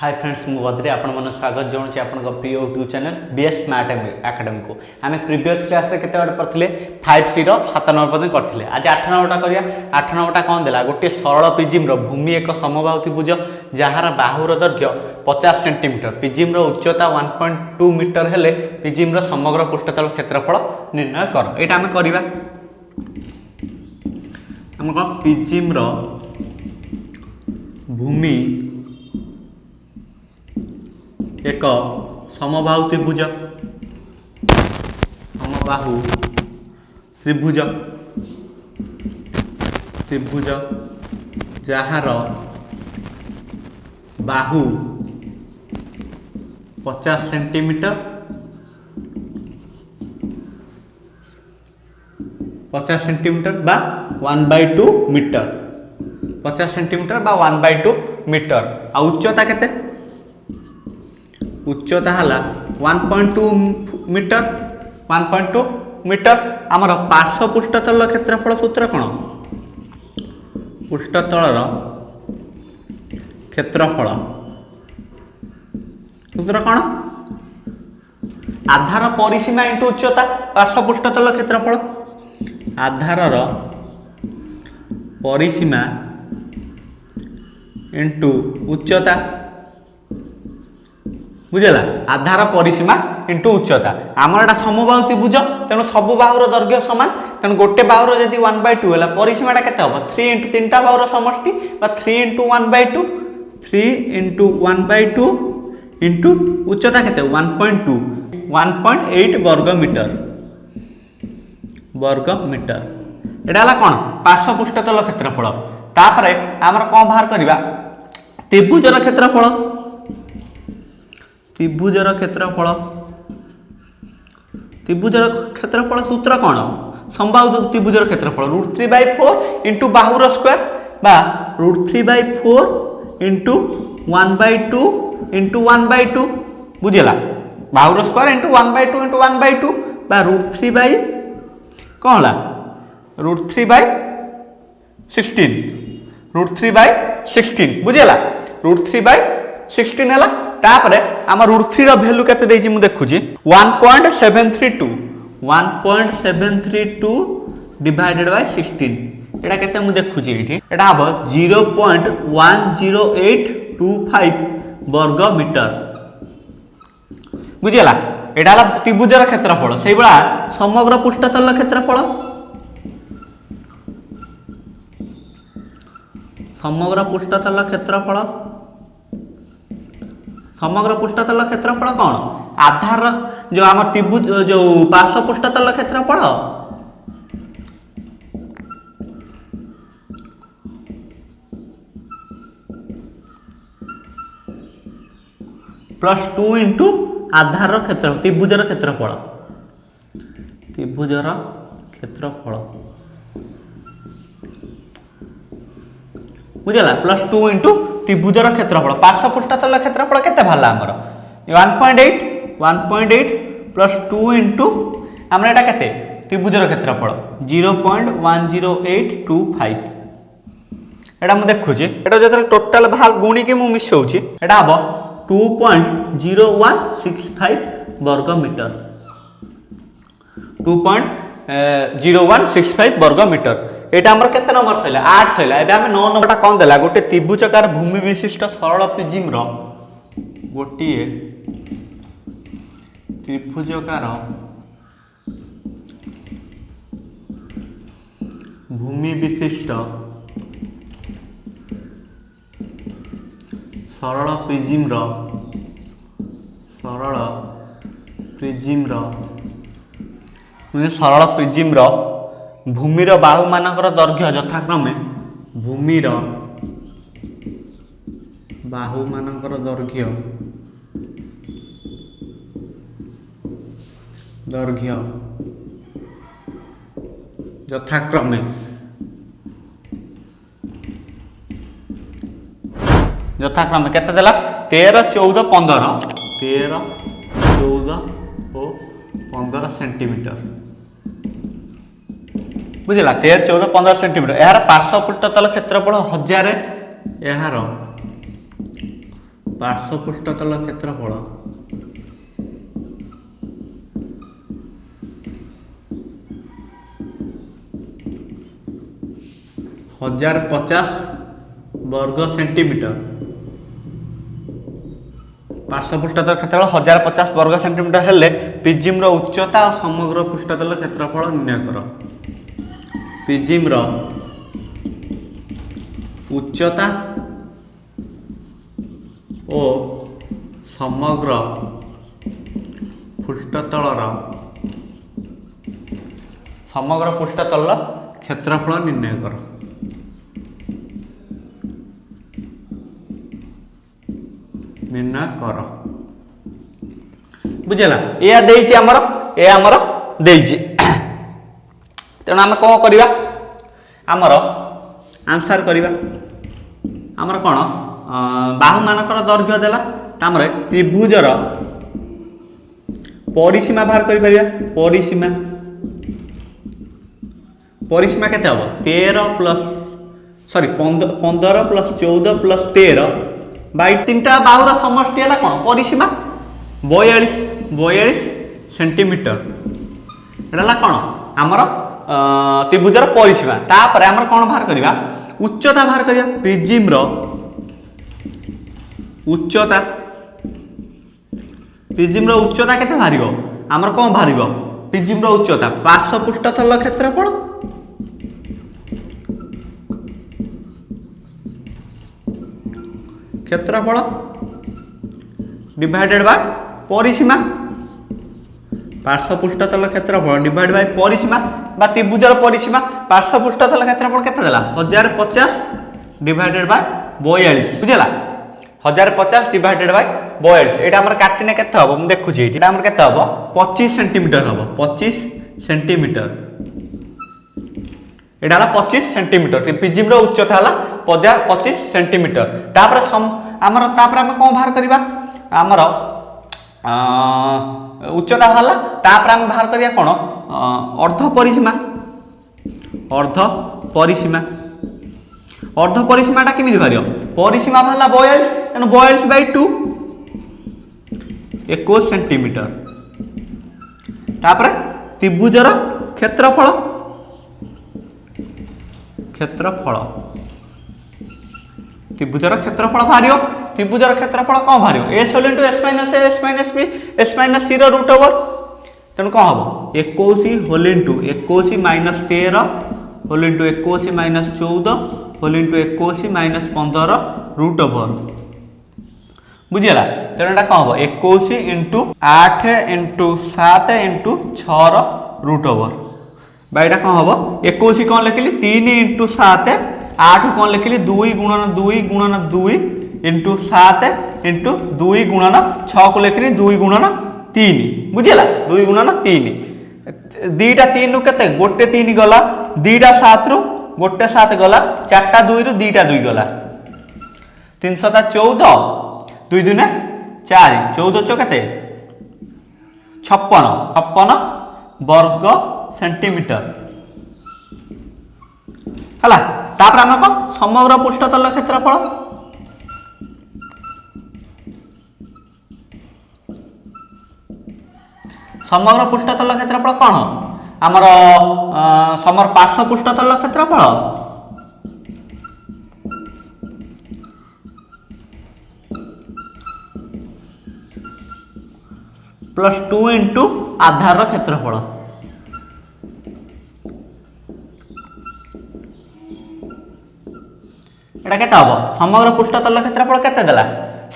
Hi friends मु बद्री आपण मन स्वागत जनाऊँ आपन प्रिय YouTube channel BS smart academy को आम प्रीवियस क्लास केते बार पढ़ते 5C 7 नंबर पर्यटन करते आज 8 नंबरटा करिया 8 नंबरटा कौन देला गोटे सरल पिजिम भूमि एक समबाहु त्रिभुज जार बाहुर दैर्घ्य 50 सेंटीमीटर पिजिम उच्चता 1.2 मीटर हेले पिजिम समग्र पृष्ठतल क्षेत्रफल निर्णय कर यहाँ आम करवा आम कौन पिजिम भूमि एक समबाहु त्रिभुज जार बाहु 50 सेंटीमीटर 50 सेंटीमीटर बा 1/2 मीटर 50 सेंटीमीटर बा 1/2 मीटर आ उच्चता केते उच्चता है 1.2 मीटर 1.2 मीटर आमर पार्श्व पृष्ठतल क्षेत्रफल सूत्र कौन पृष्ठतल क्षेत्रफल सूत्र कौन आधार परिसीमा इंटू उच्चता पार्श्व पृष्ठतल क्षेत्रफल आधार परिसीमा इंटू उच्चता बुझेगा आधार परिसीमा इंटू उच्चता आमर एटा समबाहु त्रिभुज तेणु सब बाहुर दैर्घ्य सामान तेणु गोटे बाहुर जब 1/2 है परिसीमाटा के 3 इंटू 3टा बाहुर समष्टि 3 इंटू 1/2 3 इंटू 1/2 इंटू उच्चता के 1.2 1.8 वर्ग मीटर एटा कौन पार्श्व पृष्ठतल क्षेत्रफल तापर आमर कौन बाहर करवा त्रिभुजर क्षेत्रफल त्रिभुजर क्षेत्रफल सूत्र कौन समबाहु त्रिभुजर क्षेत्रफल √3/4 इंटू बाहुर स्क्वायर बा √3/4 इंटू 1/2 इंटू 1/2 बुझेगा बाहुर स्क्वायर इंटू 1/2 इंटू 1/2 बा √3 कौन है √3/16 बुझेगा √3/16 है तापर आम √3 वैल्यू केते देछि मु देखुछि 1.732 डिवाइडेड बाय 16 एटा केते मु देखुछि एठी एटा हबो 0.10825 वर्ग मीटर बुझिला एटा हला त्रिभुजर क्षेत्रफल सेहि बळा समग्र पृष्ठतल क्षेत्रफल समग्र पृष्ठतल क्षेत्रफल कौन आधार जो आम त्रिभुज जो पार्श्व पृष्ठतल क्षेत्रफल +2 इंटू आधार क्षेत्र त्रिभुजर क्षेत्रफल बुझला +2 इंटू त्रिभुजर क्षेत्रफल पार्श्व पृष्ठतल क्षेत्रफल केते भाला हमर 1.8 +2 इंटू हमर एटा केते त्रिभुजर क्षेत्रफल 0.10825 एटा मु देखुची एटा जतल टोटल भाग गुणी के मु मिसौची एटा हबो 2.0165 वर्ग मीटर 2.0165 वर्ग मीटर एटा हमर केते नंबर सैला 8 सैला एबे हम 9 नंबरटा कोन देला गोटे त्रिभुजाकार भूमि विशिष्ट सरल प्रिज्म रो गोटे त्रिभुजाकार भूमि विशिष्ट सरल प्रिज्म रो भूमिर बाहु मानकर दैर्घ्य यथाक्रमे भूमिर बाहु मानकर दैर्घ्य यथाक्रमे केते देला 13 14 15 13 14 और 15 सेंटीमीटर बुझला 13 14 15 सेंटीमीटर यार पार्श्व पृष्ठतल क्षेत्रफल 1000 यार पार्श्व पृष्ठतल क्षेत्रफल 1050 वर्ग सेंटीमीटर। पार्श्व पृष्ठतल क्षेत्रफल 1050 वर्ग सेंटीमीटर हेले प्रिज्म उच्चता और समग्र पृष्ठतल क्षेत्रफल निर्णय कर। प्रिज्म उच्चता और समग्र पृष्ठतल क्षेत्रफल निर्णय कर। बुझेगा या देइछि हमर देइछि तेणु आम कौन करवा आमर आंसर करवा आमर कौन बाहु मानकर दैर्घ्य देला तामरे त्रिभुजर परिसीमा बाहर कर परिया। परिसीमा केते हबो 13 प्लस 15 प्लस 14 प्लस 13 बाई तीनटा बाहुर समष्टि है कौन परिसीमा 42 सेंटीमीटर एटा कौन आमर त्रिभुजर परिसीमा। तापर आमर कौन बाहर करवा उच्चता बाहर करवा। प्रिज्म उच्चता केते बाहरिबो आमर कौन बाहरिबो प्रिज्म उच्चता पार्श्व पृष्ठतल क्षेत्रफल डिवाइडेड बाय परिसीमा। पार्श्व पृष्ठतल क्षेत्रफल डिवाइड बाय परिसीमा बा त्रिभुजर परिसीमा। पार्श्व पृष्ठतल क्षेत्रफल केते देला 1050 डिवाइडेड बाय 42 बुझला 1050 डिवाइडेड बाय 42 एटा हमर काटिने केते हबो हम देखुची एटा हमर केते हबो 25 सेंटीमीटर हबो 25 सेंटीमीटर एटा 25 सेंटीमीटर प्रिज्म उच्चता हला 25 सेंटीमीटर। तापर आमर हम कौन बाहर करवा आमर उच्चता हला तापर हम बाहर करवा कौन अर्ध परिसीमा केमिति बाहरियो परिसीमा बाहला 42 तेणु 42/2 21 सेंटीमीटर। तापर त्रिभुजर क्षेत्रफल त्रिभुजर क्षेत्रफल बाहरियो। त्रिभुजर क्षेत्रफल कौन बाहरियो s into s minus a s minus b s minus c root over तेणु कौन हम 21 whole into 21 minus 13 whole into 21 minus 14 whole into 21 minus 15 root over बुझीगला। तेणु एटा कौन हम 21 into 8 into 7 into 6 root over बाईटा कौन हम 21 कौन लिखिली 3 इंटू 7 8 कौन लिखिली 2 गुणन 2 इंटू 7 इंटू 2 गुणन 6 को लिखिली 2 गुणन 3 बुझीगला 2 गुणन 3 दीटा 3 रु केते गोटे 3 गला दीटा 7 रु गोटे 7 गला 4टा 2 रु दीटा 2 गला 314 2 दुने 4 14 चौ केते 56 वर्ग सेंटीमीटर हला। तापर हम को समग्र पृष्ठतल क्षेत्रफल कौन आमर समर पार्श्व पृष्ठतल क्षेत्रफल +2 इंटू आधार क्षेत्रफल एटा केते हबो समग्र पृष्ठतल क्षेत्रफल केते देला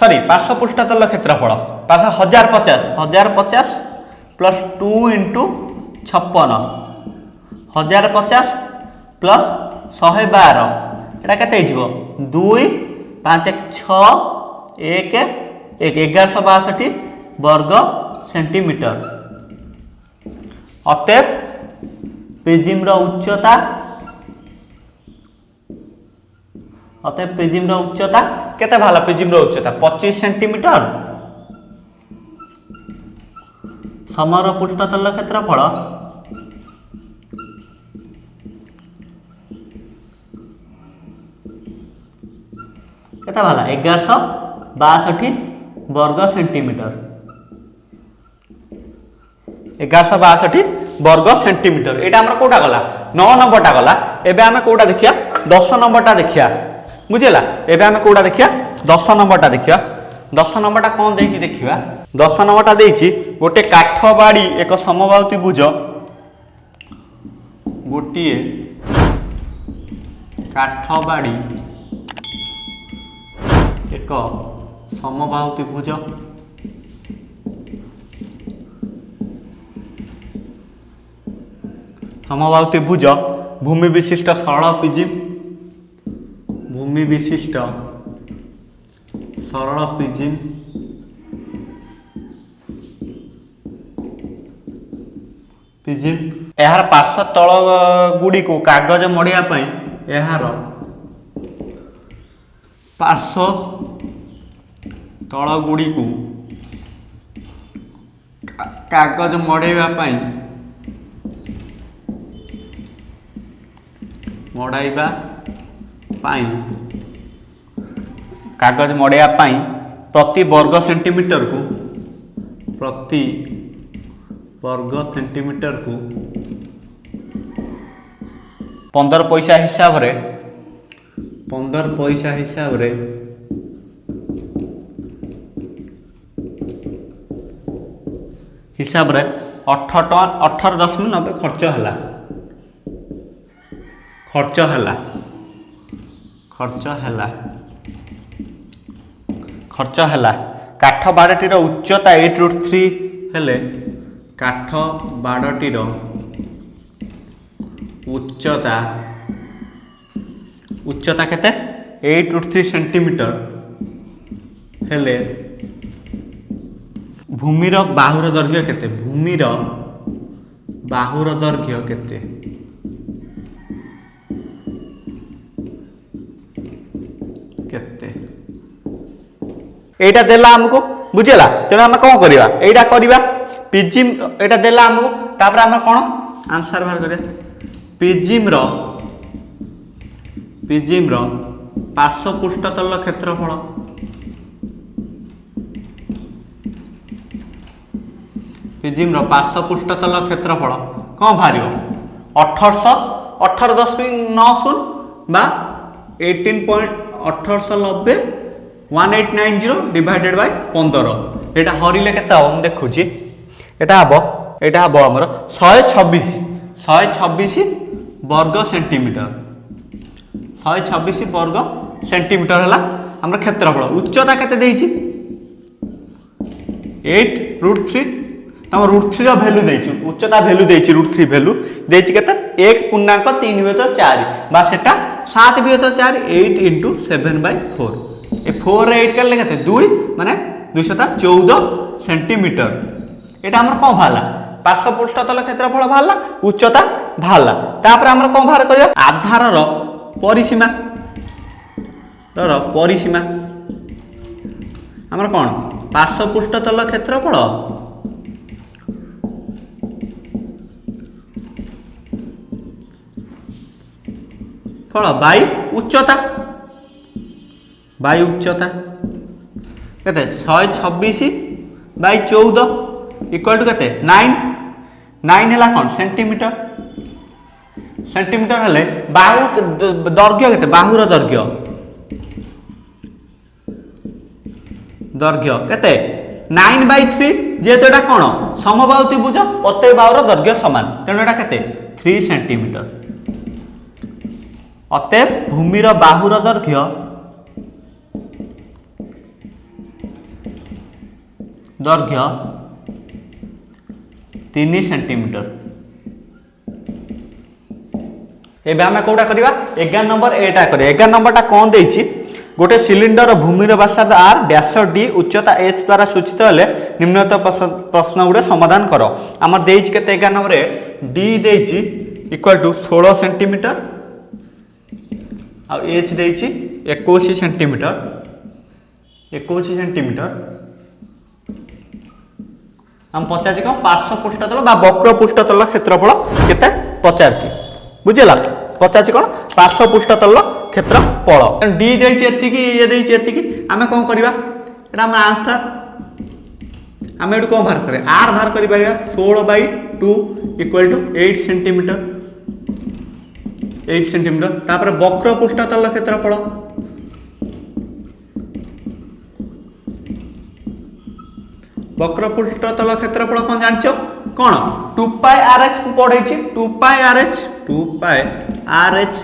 सॉरी पार्श्व पृष्ठतल क्षेत्रफल 1050 प्लस 2 इंटू 56 1050 प्लस 112 एटा केते हिजबो 2 5 6 1 1162 वर्ग सेंटीमीटर। अतएव प्रिज्म उच्चता केते भाला प्रिज्म उच्चता 25 सेंटीमीटर समग्र पृष्ठतल क्षेत्रफल केते भाला 1162 62 वर्ग सेंटीमीटर 1162 वर्ग सेंटीमीटर एटा हमर कोटा गला 9 नंबरटा गला एबे हमें कोटा देखिया 10 नंबरटा देखिया बुझेला एबे हमें कोटा देखिया 10 नंबरटा देखिया 10 नंबरटा कोन देछि देखिबा 10 नंबरटा देछि गोटे काठ बाड़ी एक समबाहु त्रिभुज गोटिए काठ बाड़ी एक समबाहु त्रिभुज समबाहु त्रिभुज भूमि विशिष्ट सरल प्रिज्म भूमि विशिष्ट सरल प्रिज्म यार पार्श्व तल गुड़ी को कागज मढ़िया यार पार्श्व तल गुड़ी को कागज मढ़ाइबा कागज मढ़ाइबा प्रति वर्ग सेंटीमीटर को 15 पैसा हिसाब रे 15 पैसा हिसाब रे हिसाब रे 18.90 खर्च हैला काठ बाड़ीर उच्चता 8√3 हेले काठ बाड़ीर उच्चता केते 8√3 सेंटीमीटर हेले भूमिर बाहुर दैर्घ्य केते भूमिर बाहुर दैर्घ्य केते एटा देला हमको बुझेला तेना हम कोन करबा एटा करबा पिजिम एटा देला हमको तापर हम कोन आंसर बाहर करिया पिजिम रो पार्श्व पृष्ठतल क्षेत्रफल पिजिम रो पार्श्व पृष्ठतल क्षेत्रफल कोन भारियो 18.90 बा 18.1890 1890 डिवाइडेड बाय 15 एटा हरिले केता हम देखुची एटा हबो हमर 126 वर्ग सेंटीमीटर 126 वर्ग सेंटीमीटर हला हमर क्षेत्रफल उच्चता केते देइची 8√3 तम √3 रो वैल्यू देइची उच्चता वैल्यू देइची √3 वैल्यू देइची केते 1.3/4 बा सेटा 7/4 8 * 7/4 ए 4 रे 8 कर लेते 2 माने 214 सेंटीमीटर एटा हमर कोन भाला पार्श्व पृष्ठतल क्षेत्रफल भाला उच्चता भाला तापर हमर कोन भार करिया आधार रो परिसीमा हमर कोन पार्श्व पृष्ठतल क्षेत्रफल बाई उच्चता केते 126/14 इक्वल टू केते 9 हैला कोन सेंटीमीटर हेले बाहु दैर्घ्य केते बाहुर दैर्घ्य केते 9/3 जेतो एटा कोन समबाहु त्रिभुज प्रत्येक बाहुर दैर्घ्य समान तेनो एटा केते 3 सेंटीमीटर अतएव भूमिर बाहुर दैर्घ्य 3 सेंटीमीटर एबे हमें कोटा करबा 11 नंबर एटा करे 11 नंबरटा कोन देइछि गोटे सिलिंडर भूमिर व्यासार्ध r व्यास d उच्चता h द्वारा सूचित हेले निम्नलिखित प्रश्न गुडे समाधान करो हमर देइछि केते 11 नंबर d देइछि इक्वल टू 16 सेंटीमीटर आ h देइछि 21 सेंटीमीटर हम पचार कौन पार्श्व पृष्ठतल वक्र पृष्ठतल क्षेत्रफल केते पचार बुझेगा पचार कौन पार्श्व पृष्ठतल क्षेत्रफल डी देइछि एतिकी ये देइछि एतिकी आमे कोन करबा एटा हम आंसर आम ये कौन बाहर करें आर बाहर कर 16/2 इक्वल टू 8 सेंटीमीटर 8 सेंटीमीटर तापर वक्र पृष्ठतल क्षेत्रफल वक्र पृष्ठतल क्षेत्रफल कौन जानछ कौन 2 पाई RH को पढ़े 2 पाई RH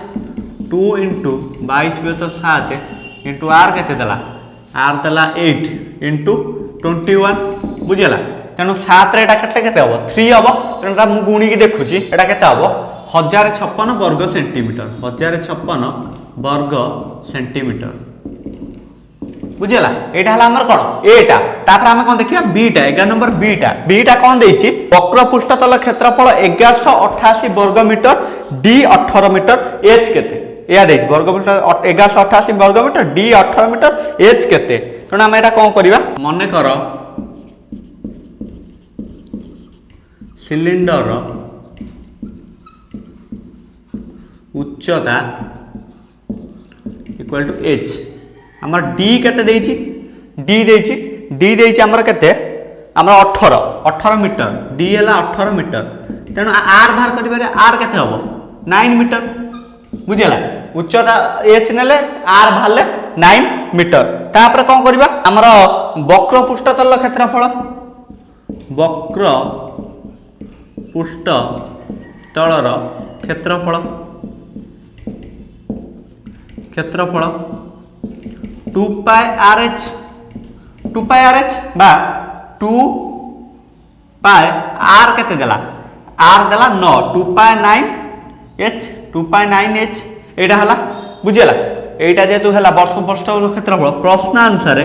2 into 22/7 into r केते देला r देला 8 into 21 बुझिला तेणु 7 रे एटा केते हबो 3 हबो तेणु मु गुणी की देखुची एटा केते हबो 1056 वर्ग सेंटीमीटर 1056 वर्ग सेंटीमीटर बुझिला एटा हला हमर कोन एटा तापर हम कोन देखिया बीटा 11 नंबर बीटा कोन देछि वक्र पृष्ठतल क्षेत्रफल 1188 वर्ग मीटर d 18 मीटर h केते या देछि वर्ग पृष्ठ 1188 वर्ग मीटर d 18 मीटर h केते तेणु हम एटा कोन करबा मने कर सिलिंडर उच्चता इक्वल टू h हमर d केते देछि d देछि हमर केते हमर 18 मीटर d हला 18 मीटर तेणु r बाहर करिबारे r केते हबो 9 मीटर बुझिला उच्चता h नेले r बाहरले 9 मीटर तापर कोन करबा हमर वक्र पृष्ठतल क्षेत्रफल वक्र पृष्ठतलर क्षेत्रफल 2 पाई RH बा 2 पाई r केते देला r देला 9 2 पाई 9h एटा हला बुझिला एटा जेतु हला वर्ष पृष्ठतल क्षेत्रफल प्रश्न अनुसार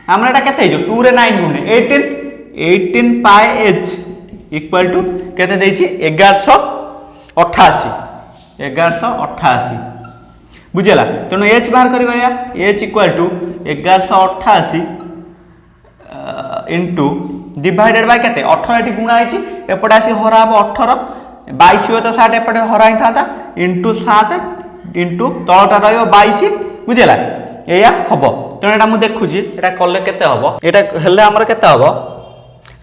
हमरा एटा केते हिजो 2 रे 9 गुणे 18 पाई h इक्वल टू केते देछि 1188 बुझिला तेणु h बाहर करिबा h equal to 1188 into divided by केते 18 एटी गुणा आइछि एपटे आसी हरा हबो 18 22 तो 60 एपटे हरा हि थाता इनटू 7 इनटू तळटा रहइबो 22 बुझिला एया हबो तेणु एटा मु देखुछि एटा कले केते हबो एटा हेले हमर केते हबो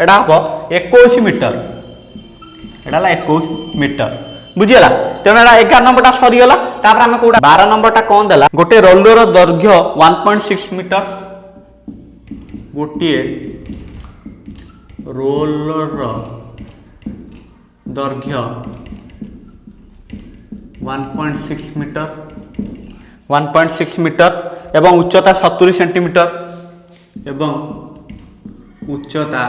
एटा हबो 21 मीटर एटा ला 21 मीटर बुझिला तेणु एटा 11 नंबरटा सरी गला तापर हम कोडा 12 नंबरटा कोन देला गोटे रोलर दैर्घ्य 1.6 मीटर गोटे रोलर दैर्घ्य 1.6 मीटर एवं उच्चता 70 सेंटीमीटर एवं उच्चता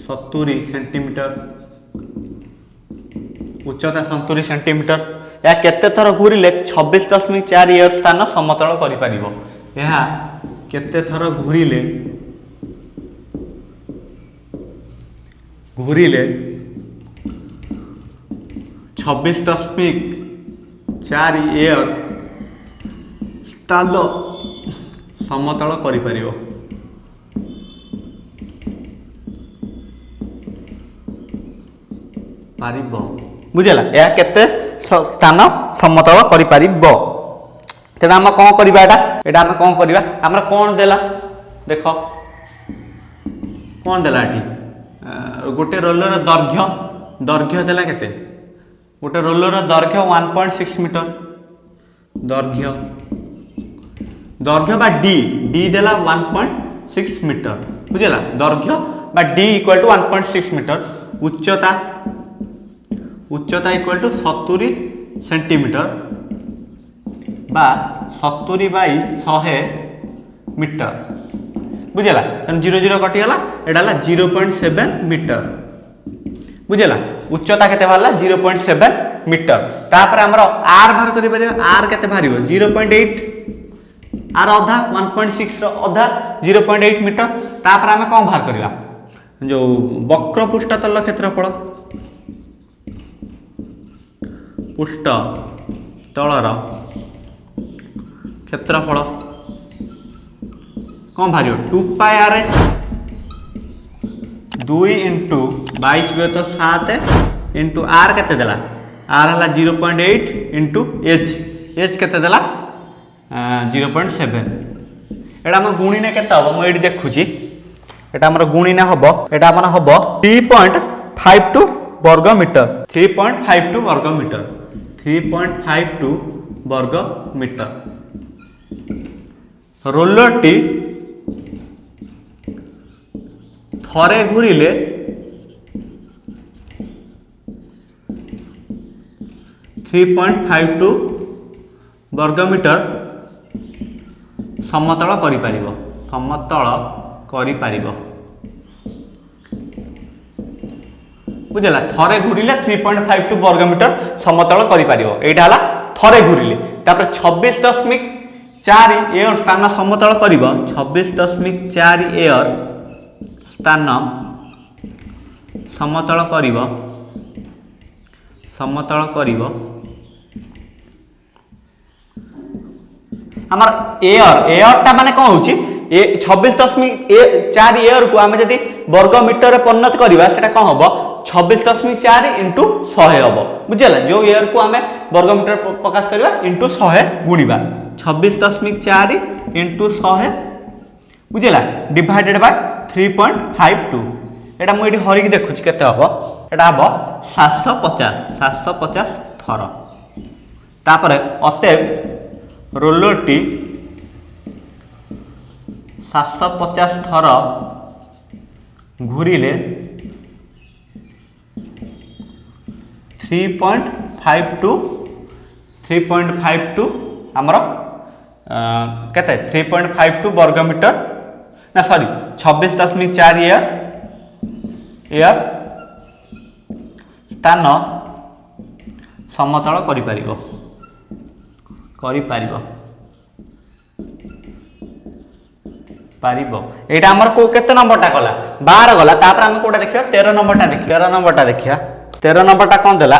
70 सेंटीमीटर उच्चता 70 सेंटीमीटर या केते थर घूरिले 26.4 इयर स्थान समतल करि परिबो या केते थर घूरिले 26.4 इयर स्थान समतल करि परिबो बुझला या केते स्थान समतल करि परिबो तेना हम कोन करबा एटा हम कोन करबा हमरा कोन देला देखो कोन देला एटी गोटे रोलर दैर्घ्य देला केते गोटे रोलर दैर्घ्य 1.6 मीटर दैर्घ्य बा d देला 1.6 मीटर बुझला दैर्घ्य बा d इक्वल टू 1.6 मीटर उच्चता इक्वल टू 70 सेंटीमीटर बा 70/100 मीटर बुझला तेन 0 कटिगला एटा 0.7 मीटर बुझला उच्चता केते बाहरला 0.7 मीटर तापर हमर r बाहर करि परिबा r केते बाहरिबो 0.8 r अधा 1.6 रो अधा 0.8 मीटर तापर हम कोन बाहर करिबा जो वक्र पृष्ठतल क्षेत्रफल पृष्ठतलर क्षेत्रफल कौन भारी 2 पाई RH 2 इंटू 22/7 इंटू r केते देला r हला 0.8 इंटू h एच केते देला 0.7 एटा हम गुणीने केते हबो म एडी देखुची एटा हमर गुणीने हबो एटा हमर हबो 3.52 वर्ग मीटर 3.52 वर्ग मीटर 3.52 वर्ग मीटर रोलर टी थरे घूरिले 3.52 वर्ग मीटर समतल करि पारिबो बुझला थरे घूरिले 3.52 वर्ग मीटर समतल करि पारिबो एटा हला थरे घूरिले तापर 26.4 एयर स्थान समतल करिबो 26.4 एयर स्थान समतल करिबो हमर एयर टा माने कोन होची 26.4 एयर को आमे जदी वर्ग मीटर रे परिणत करिबा सेटा कोन हबो 26.4 इंटू 100 हबो बुझला जो एयर को आमे वर्ग मीटर प्रकाश करिबा इंटू 100 गुणीबा 26.4 इंटू 100 बुझला डिवाइडेड बाय 3.52 एटा मु एठी हरिक देखुची केते हबो एटा हबो 750 थर तापरे अतएव रोलर टी 750 थर घूरिले 3.52 हमर केते 3.52 वर्ग मीटर ना सॉरी 26.4 एयर स्थान समतल करि पारिबो एटा हमर को केते नंबरटा गला 12 गला तापर हम कोटा देखियो 13 नंबरटा देखिया 13 नंबरटा कोन देला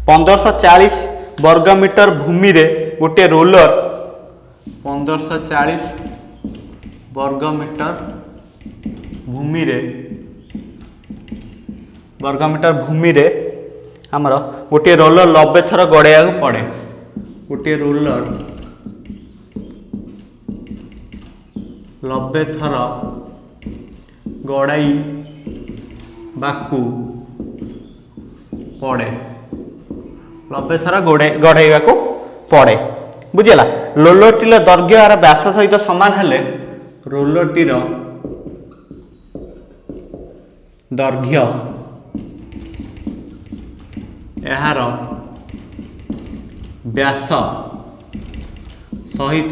1540 वर्ग मीटर भूमि रे गोटे रोलर 1540 वर्ग मीटर भूमि रे हमर गोटे रोलर 90 थर गड़ेया पड़े गोटे रोलर 90 थर गड़ाई बाकू पड़े 90 थर गड़ाइबा को पड़े बुझला रोलरटीर दैर्घ्य यार व्यास सहित समान हेले रोलरटीर दैर्घ्य यार व्यास सहित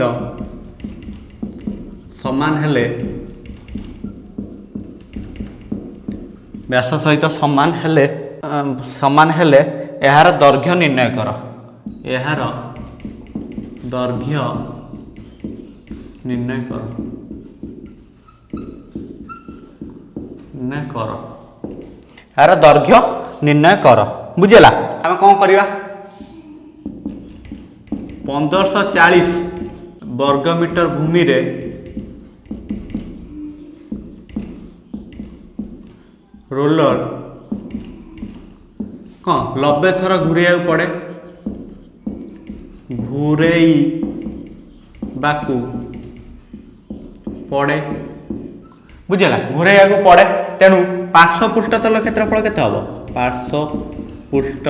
समान हेले यार दैर्घ्य निर्णय कर यार दैर्घ्य निर्णय कर बुझेला आम कौन करवा 1540 वर्ग मीटर भूमि रे रोलर कौन 90 थर घूरे पड़े घूरेबाकू पड़े बुझेगा घूरेबाकू पड़े तेणु पार्श्व पृष्ठतल क्षेत्रफल केते हबो पार्श्व पृष्ठ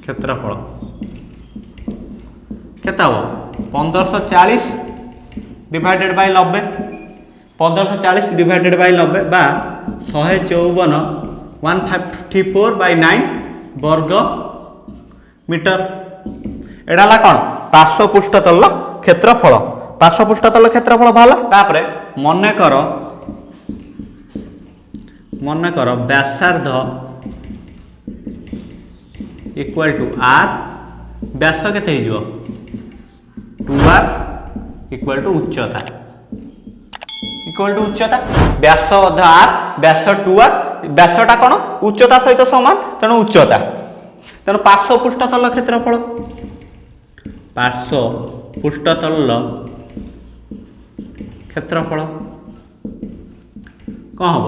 क्षेत्रफल केते हबो 1540 डिवाइडेड बाय 90 1540 डिवाइडेड बाय 90 बा 154 154 बाय 9 वर्ग मीटर एडा ला कोन पार्श्व पृष्ठतल क्षेत्रफल बाला तापरे मने कर व्यासार्ध इक्वल टू आर व्यास केते हिजो 2r इक्वल टू उच्चता व्यास आर व्यास 2r व्यासटा कोन उच्चता सहित समान तेणु उच्चता तेणु पार्श्व पृष्ठतल क्षेत्रफल कौन हम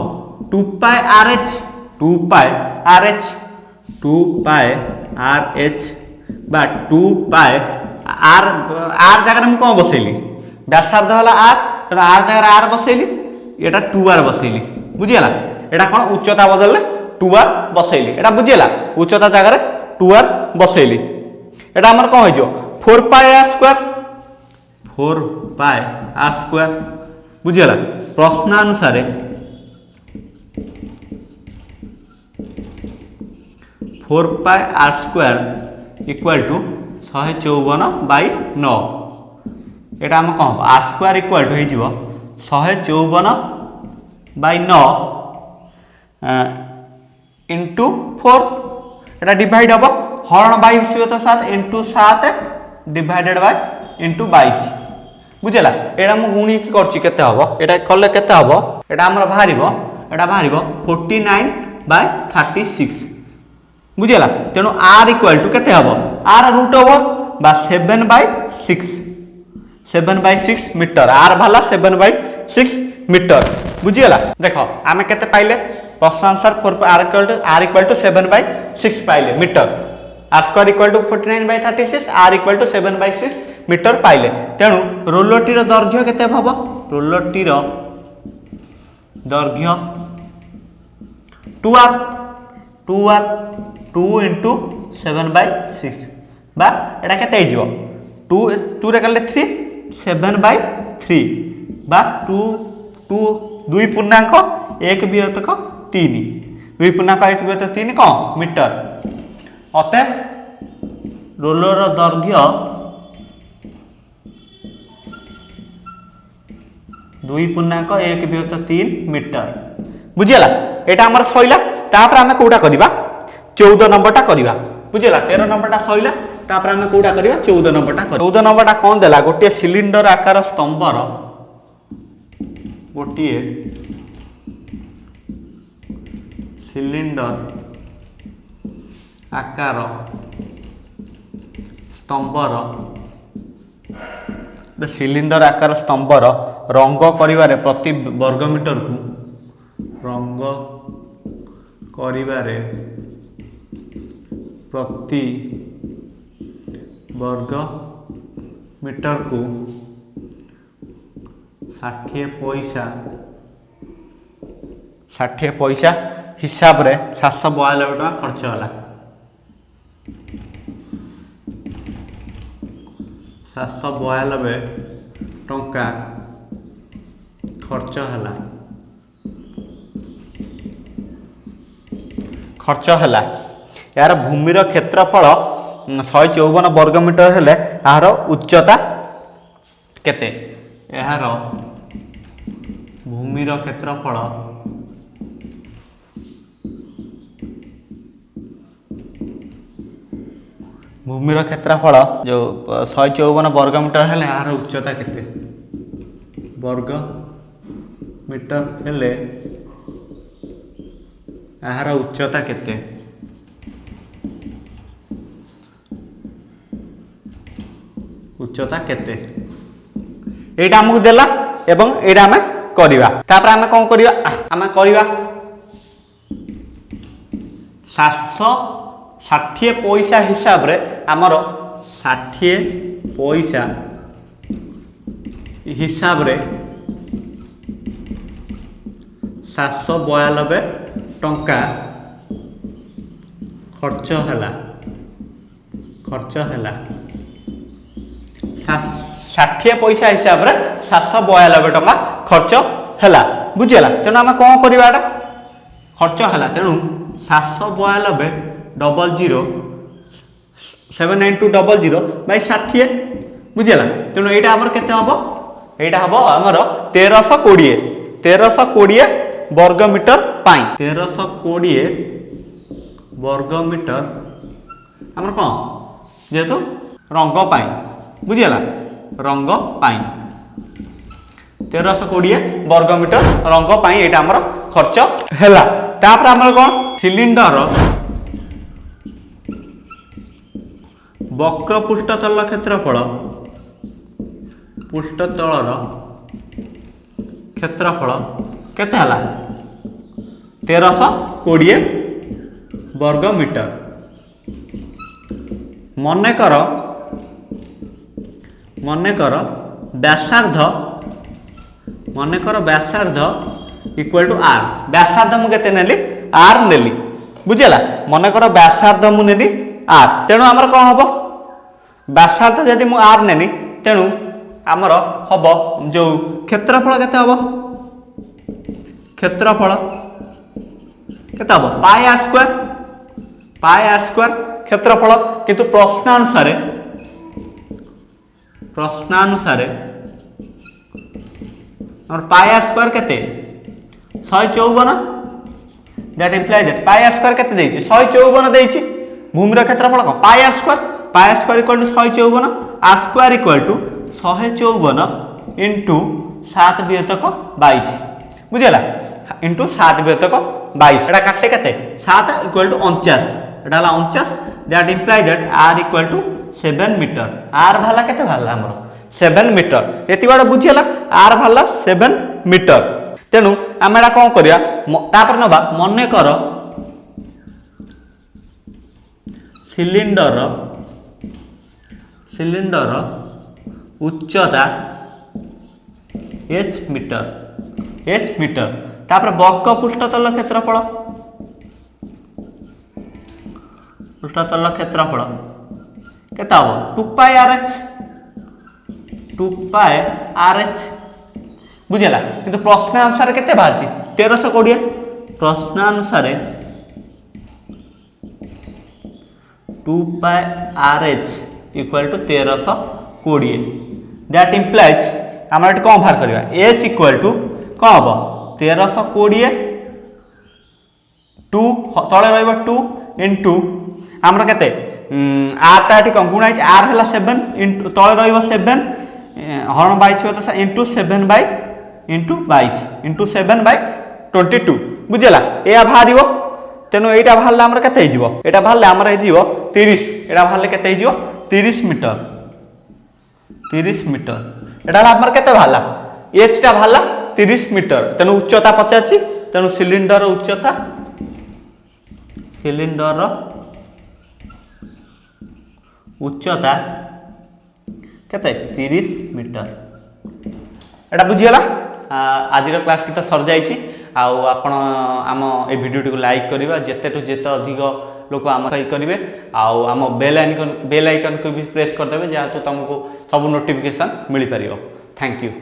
2 पाई आर एच 2 पाए आर एच बा 2 पाए आर आर जगह मुझे कौन बसैली व्यासार्ध है आर तेना आर जगह आर बसैली एटा 2 आर बसैली बुझीगला एटा कौन उच्चता बदल 2 आर बसैली एटा बुझीगला उच्चता जगह 2 आर बसैली एटा हमर कौन हो 4 पाए आर स्क्वायर 4 पाए आर स्क्वायर बुझीगला प्रश्नानुसार 4 पाए आर स्क्वायर इक्वल टू 154/9 एटा हम कौन आर स्क्वायर इक्वल टू हो 154/9 इंटू 4 एटा डिवाइड हम हरण 22/7 इंटू 7 डिवाइडेड बाय इंटू 22 बुझेला एटा मु गुणी की करछि केते हबो एटा कले केते हबो एटा हमर बाहरिबो एटा बाहरिबो 49/36 बुझेला तेणु आर इक्वल टू केते हबो आर रूट हबो बा 7/6 मीटर आर भाला 7/6 मीटर बुझीगला देख आम केते पाइले प्रश्न आंसर 4 आर इक्वल टू 7/6 पाइले meter R square equal to 49/36 R equal to 7/6 meter पाइले तेणु रोलरटीर दैर्घ्य केते हबो रोलरटीर दैर्घ्य 2r 2 इंटू 7/6 बा एटा केते हो 2 रे कले 3 7/3 बा 2 पूर्णांक 1 वियोतक 3 2 पूर्णांक 1 वियोतक 3 कौन मीटर अतएव रोलर दैर्घ्य 2 पूर्णांक 1 वियोतक 3 मीटर बुझीगला एटा हमर सइला तापर हमें कोडा करबा 14 नंबरटा करबा बुझीगला 13 नंबरटा सइला तापर हमें कोडा करबा 14 नंबरटा 14 नंबरटा कोन देला गोटे सिलिंडर आकार स्तंभर गोटे सिलिंडर आकार स्तंभर सिलिंडर आकार स्तंभर रंग करिवारे प्रति वर्ग मीटर को रंग करिवारे प्रति वर्ग मीटर को 60 पैसा हिसाब रे 792 टका खर्च होला 792 टका खर्च है यार भूमिर क्षेत्रफल 154 वर्ग मीटर हेले यार उच्चता केते यार भूमिर क्षेत्रफल जो 154 वर्ग मीटर हेले यार उच्चता केते वर्ग मीटर हेले यार उच्चता केते एटा हमको देला एवं एटा हमें करिवा तापर हमें कोन करिवा हमें करिवा 760 पैसा हिसाब रे हमर 60 पैसा हिसाब रे 792 टंका खर्च हैला 60 पैसा हिसाब रे 792 टंका खर्च हैला बुझीगला तेणु आम कौन करवा खर्च हैला तेणु 792 00 79200 बाई 60 बुझीगला तेणु एटा हमर केते हबो एटा हबो हमर 1320 वर्ग मीटर पाई 1320 वर्ग मीटर हमर कौन जेहेतु रंग पाई बुझीगला रंग पाई 1320 वर्ग मीटर रंग पाई एटा हमर खर्च हैला तापर हमर कौन सिलिंडर वक्र पृष्ठतल क्षेत्रफल पृष्ठतलर क्षेत्रफल केते हला 1320 वर्ग मीटर। मनेकर व्यासार्ध इक्वल टू आर। व्यासार्ध मु केते नेली आर नेली बुझिला। मनेकर व्यासार्ध मु नेली आर, तेणु आमर कौन हम व्यासार्ध जदि मु आर नेनी तेणु आमर हम जो क्षेत्रफल केते हम क्षेत्रफल केते हम पाई आर स्क्वायर क्षेत्रफल। किंतु प्रश्नानुसार और पाई आर स्क्वायर केते 154। That implies that pi r square केते देछि 154 देछि। भूमि क्षेत्रफल को pi r square equal to 154, r square equal to 154 into 7 वियोतक 22 बुझिला, इंटू 7 वियोतक 22 एटा काटे केते 7 इक्वल टू 49 एटा हला 49। That implies that R equal to 7 meter. R भाला केते भाला हमर 7 मीटर। एति बाड़ बुझिला आर भाला 7 मीटर। तेणु आम एटा कौन करिया तापर नबा मनेकर सिलिंडर उच्चता h मीटर तापर वर्ग पृष्ठतल क्षेत्रफल केता हो 2 पाई आर एच बुझेला। किंतु प्रश्नानुसार केते बाहरची 1320। प्रश्नानुसार 2 pi r h equal to 1320। That implies आम कौन बाहर करवा एच इक्वल टू कौन हम 1320 2 तले रही 2 इंटू आमर केते आरटा ये कौन गुणा आर है 7 इंटू तले रही 7 हरण 22 तो इंटू 7 बाई इंटू 22 इंटू 7/22 बुझेगा या बाहर। तेणु यहाँ बाहर आमर के यहाँ बाहर आमर 30 यहाँ बाहर के 30 मीटर यहाँ आमर के बाहर एचटा बाहर 30 मीटर। तेणु उच्चता पचार तेणु सिलिंडर उच्चता केते 30 मीटर एटा बुझीगला। आज क्लास टी तो सर जाइए आपण आम ए वीडियो को लाइक करवा जिते जिते अधिक लोक आम करेंगे आम बेल आइकन को भी प्रेस करदे जहाँ तुमको सब नोटिफिकेशन मिल पार। Thank you.